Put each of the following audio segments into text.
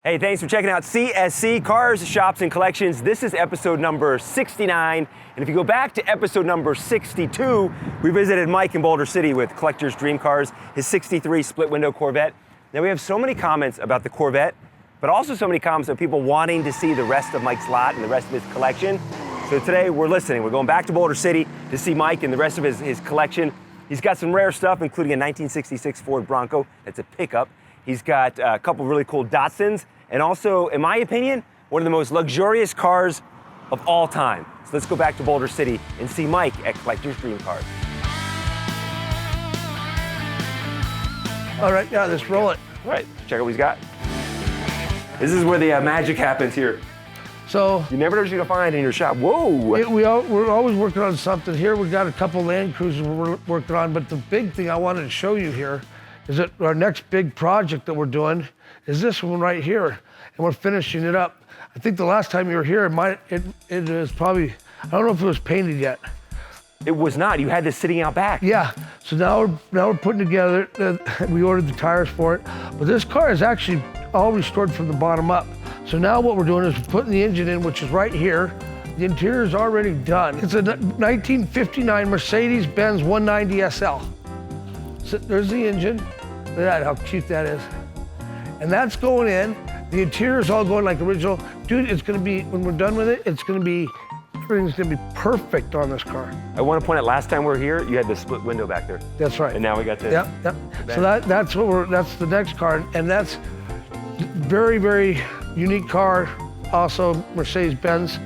Hey, thanks for checking out CSC, Cars, Shops, and Collections. This is episode number 69. And if you go back to episode number 62, we visited Mike in Boulder City with Collector's Dream Cars, his 63 split window Corvette. Now we have so many comments about the Corvette, but also so many comments of people wanting to see the rest of Mike's lot and the rest of his collection. So today we're listening. We're going back to Boulder City to see Mike and the rest of his collection. He's got some rare stuff, including a 1966 Ford Bronco. It's a pickup. He's got a couple really cool Datsuns, and also, in my opinion, one of the most luxurious cars of all time. So let's go back to Boulder City and see Mike at Collector's Dream Cars. All right, yeah, let's roll it. All right, check out what he's got. This is where the magic happens here. So You never know what you're gonna find in your shop. Whoa! we're always working on something. Here we've got a couple Land Cruisers we're working on, but the big thing I wanted to show you here is that our next big project that we're doing is this one right here, and we're finishing it up. I think the last time you were here, it is probably, I don't know if it was painted yet. It was not. You had this sitting out back. Yeah, so now we're putting together, we ordered the tires for it, but this car is actually all restored from the bottom up. So now what we're doing is putting the engine in, which is right here. The interior is already done. It's a 1959 Mercedes-Benz 190 SL. So there's the engine. Look at that, how cute that is. And that's going in. The interior is all going like original. Dude, it's gonna be, when we're done with it, everything's gonna be perfect on this car. I want to point out, last time we were here, you had the split window back there. That's right. And now we got this. Yep. So that's the next car, and that's very, very unique car. Also Mercedes-Benz.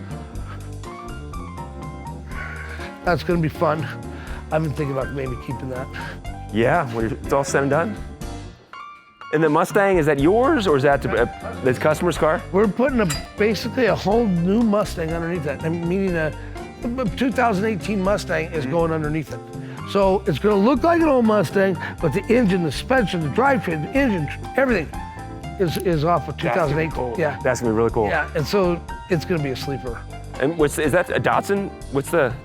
That's gonna be fun. I've been thinking about maybe keeping that. Yeah, when it's all said and done. And the Mustang, is that yours or is that the customer's car? We're putting basically a whole new Mustang underneath that. Meaning a 2018 Mustang is going underneath it. So it's gonna look like an old Mustang, but the engine, the suspension, the drivetrain, the engine, everything is off of 2008. Cool. Yeah. That's gonna be really cool. Yeah, and so it's gonna be a sleeper. And is that a Datsun?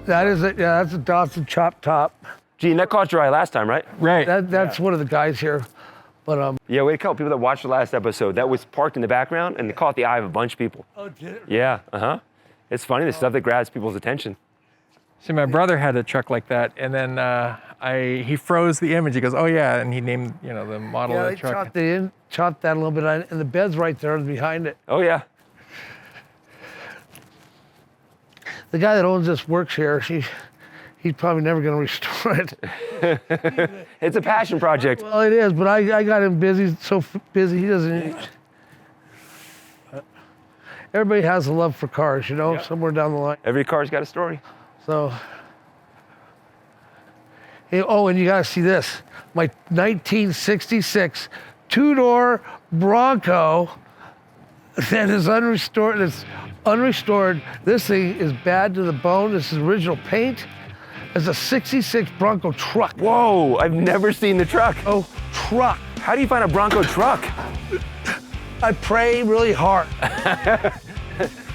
That's a Datsun chop top. Gene, that caught your eye last time, right? Right. That's one of the guys here. But Yeah, we had a couple people that watched the last episode. That was parked in the background and it caught the eye of a bunch of people. Oh, did it? Yeah, It's funny, the stuff that grabs people's attention. See, my brother had a truck like that, and then he froze the image. He goes, "Oh yeah," and he named the model of the truck. They chopped that a little bit, and the bed's right there behind it. Oh yeah. The guy that owns this works here. He's probably never going to restore it. It's a passion project. Well, it is, but I got him busy, so busy he doesn't. Everybody has a love for cars, somewhere down the line. Every car's got a story. So, and you got to see this. My 1966 two-door Bronco that is unrestored. It's unrestored. This thing is bad to the bone. This is original paint. It's a 66 Bronco truck. Whoa, I've never seen the truck. Oh, truck. How do you find a Bronco truck? I pray really hard.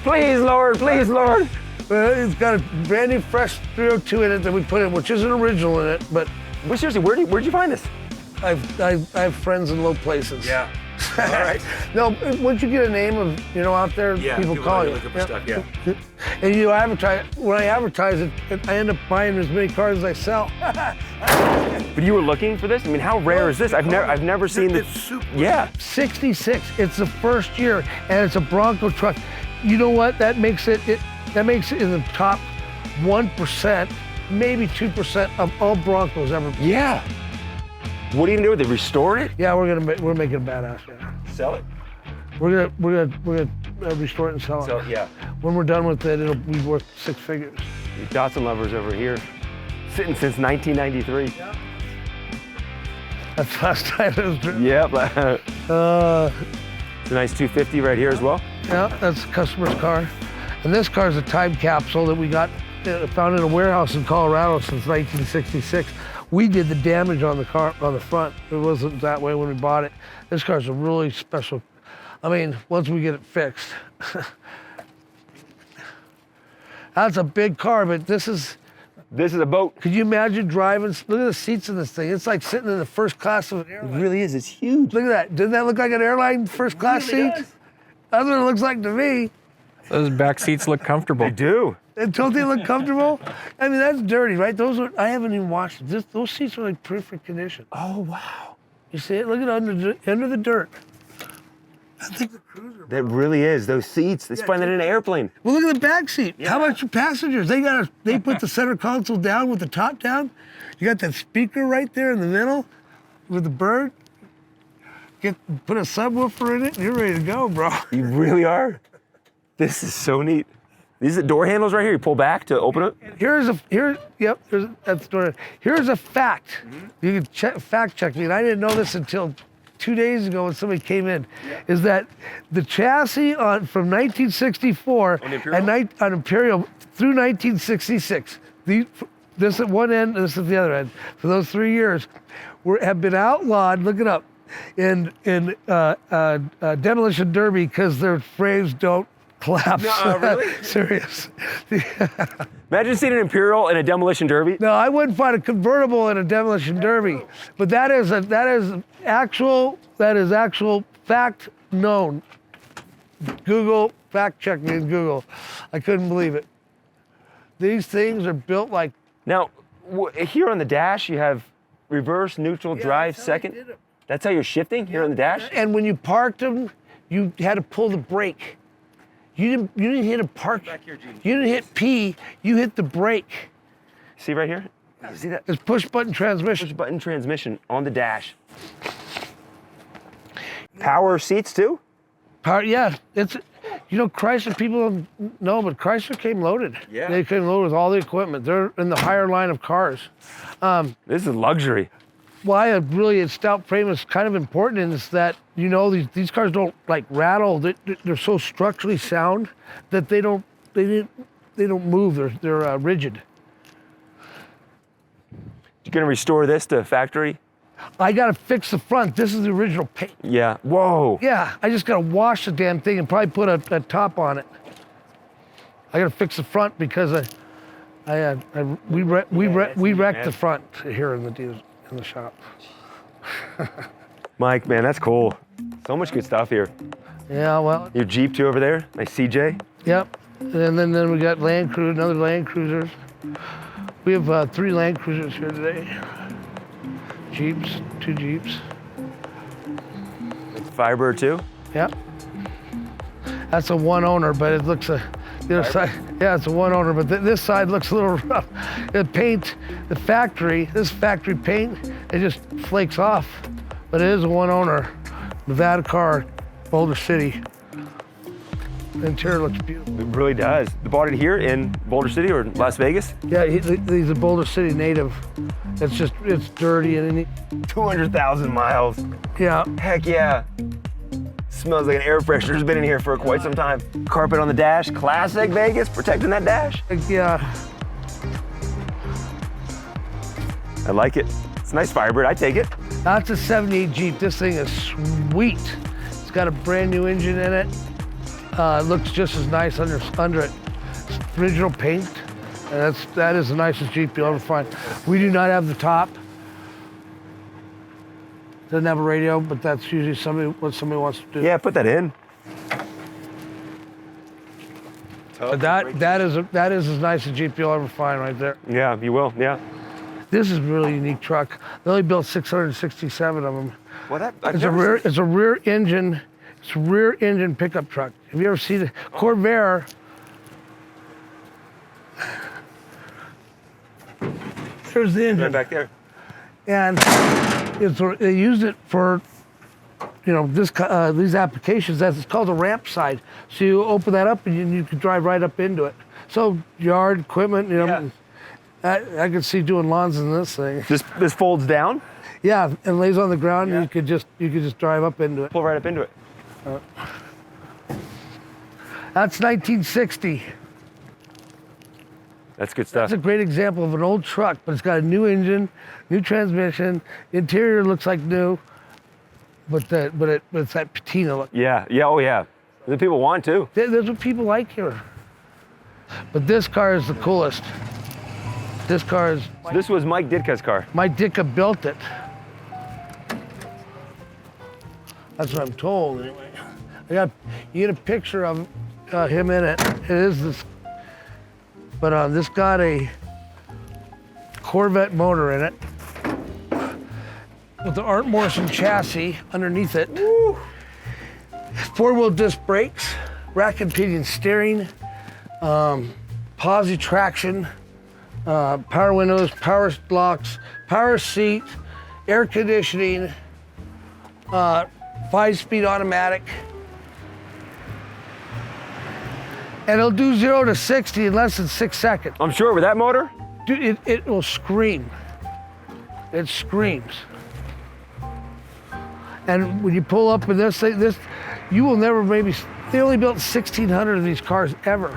Please, Lord, please, Lord. It's got a brand new fresh 302 in it that we put in, which isn't original in it, but Well, seriously, where'd you find this? I have friends in low places. Yeah. All right. No, once you get a name of, out there, people call you. Looking for stuff, yeah. And you advertise, when I advertise it, I end up buying as many cars as I sell. But you were looking for this? I mean, how rare is this? I've never seen this. It's super. Yeah. 66, it's the first year, and it's a Bronco truck. You know what, that makes it in the top 1%, maybe 2% of all Broncos ever. Yeah. What are you gonna do with it? Restore it? Yeah, we're making a badass. Yeah. Sell it? We're gonna restore it and sell it. So yeah. When we're done with it, it'll be worth 6 figures. You Datsun lovers over here, sitting since 1993. Yeah. That's the last time it was driven. Yep. It's a nice 250 right here as well. Yeah, that's the customer's car. And this car is a time capsule that we found in a warehouse in Colorado since 1966. We did the damage on the car on the front. It wasn't that way when we bought it. This car's a really special. I mean, once we get it fixed. That's a big car, but this is a boat. Could you imagine driving? Look at the seats in this thing. It's like sitting in the first class of an airline. It really is. It's huge. Look at that. Doesn't that look like an airline first class seat? That's what it looks like to me. Those back seats look comfortable. They do. And don't they look comfortable? I mean, that's dirty, right? I haven't even washed it. Those seats are like perfect condition. Oh, wow. You see it? Look at under the dirt. I think the cruiser. That really is. Those seats. They find that in an airplane. Well, look at the back seat. Yeah. How about your passengers? They put the center console down with the top down. You got that speaker right there in the middle with the bird. Put a subwoofer in it, and you're ready to go, bro. You really are. This is so neat. These are the door handles right here. You pull back to open it. Here's a fact. You can fact check me, and I didn't know this until 2 days ago when somebody came in. Is that the chassis from 1964 on Imperial through 1966? This at one end, this at the other end. For those 3 years, have been outlawed. Look it up in demolition derby because their frames don't collapse. No, really? Serious. Imagine seeing an Imperial in a demolition derby. No, I wouldn't find a convertible in a demolition derby, but that is actual fact known. Google, fact check me in Google. I couldn't believe it. These things are built like. Now, here on the dash, you have reverse, neutral, drive, second. That's how you're shifting here on the dash? And when you parked them, you had to pull the brake. You didn't hit a park. You didn't hit P, you hit the brake. See right here? You see that? It's push button transmission. Push button transmission on the dash. Power seats too? Power, yeah. Chrysler, people don't know, but Chrysler came loaded. Yeah. They came loaded with all the equipment. They're in the higher line of cars. This is luxury. Why a stout frame is kind of important is that, these cars don't like rattle. They're so structurally sound that they don't move. They're rigid. You gonna restore this to factory? I gotta fix the front. This is the original paint. Yeah. Whoa. Yeah, I just gotta wash the damn thing and probably put a top on it. I gotta fix the front because we wrecked the front here in the shop. Mike, man, that's cool. So much good stuff here. Yeah, well. Your Jeep too over there. Nice CJ. Yep. And then we got another Land Cruiser. We have 3 Land Cruisers here today. Jeeps, 2 Jeeps. Firebird too. Yep. That's a one owner, but it looks the other side. Yeah, it's a one owner, but this side looks a little rough. The paint, this factory paint, it just flakes off. But it is a one owner, Nevada car, Boulder City. The interior looks beautiful. It really does. They bought it here in Boulder City or Las Vegas? Yeah, he's a Boulder City native. It's dirty and 200,000 miles. Yeah. Heck yeah. Smells like an air freshener's been in here for quite some time. Carpet on the dash, classic Vegas, protecting that dash. Yeah. I like it. It's a nice Firebird, I take it. That's a 78 Jeep. This thing is sweet. It's got a brand new engine in it. It looks just as nice under it. It's original paint. And that is the nicest Jeep you'll ever find. We do not have the top. Doesn't have a radio, but that's usually what somebody wants to do. Yeah, put that in. But that is as nice a Jeep you'll ever find right there. Yeah, you will, yeah. This is a really unique truck. They only built 667 of them. Well, It's a rear engine pickup truck. Have you ever seen the Corvair? There's the engine. Right back there. And they used it for, these applications. It's called a Rampside. So you open that up and you can drive right up into it. So yard equipment, Yeah. I could see doing lawns in this thing. This folds down? Yeah, and lays on the ground. Yeah. And you could just drive up into it. Pull right up into it. That's 1960. That's good stuff. That's a great example of an old truck, but it's got a new engine, new transmission. Interior looks like new, but it's that patina look. Yeah, oh yeah. The people want to. That's what people like here. But this car is the coolest. This car is. This was Mike Ditka's car. Mike Ditka built it. That's what I'm told, anyway. You get a picture of him in it. It is this, but this got a Corvette motor in it with the Art Morrison chassis underneath it. Woo. 4-wheel disc brakes, rack and pinion steering, posi traction, power windows, power locks, power seat, air conditioning, 5-speed automatic. And it'll do 0 to 60 in less than 6 seconds. I'm sure with that motor? Dude, it will scream. It screams. And when you pull up with this thing, you will never they only built 1,600 of these cars ever.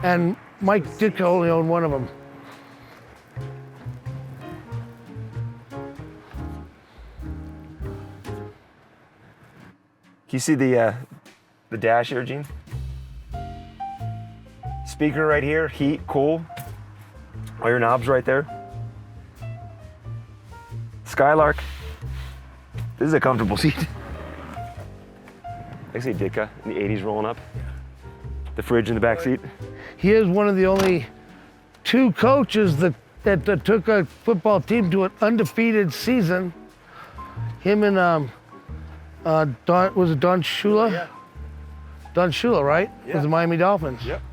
And Mike Ditka only owned one of them. Can you see the dash here, Gene? Speaker right here, heat, cool. All your knobs right there. Skylark. This is a comfortable seat. I see Ditka in the 80s rolling up. The fridge in the back seat. He is one of the only 2 coaches that took a football team to an undefeated season. Him and Don Shula? Yeah. Don Shula, right? Yeah. With the Miami Dolphins. Yep.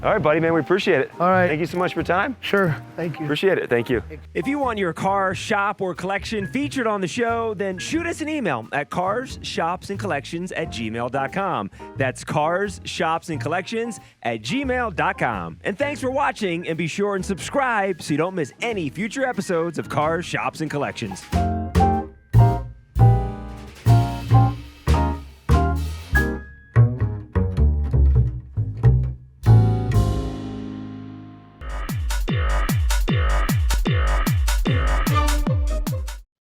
All right, buddy, man, we appreciate it. All right. Thank you so much for your time. Sure, thank you. Appreciate it, thank you. If you want your car, shop, or collection featured on the show, then shoot us an email at carshopsandcollections@gmail.com. That's carshopsandcollections@gmail.com. And thanks for watching, and be sure and subscribe so you don't miss any future episodes of Cars, Shops, and Collections.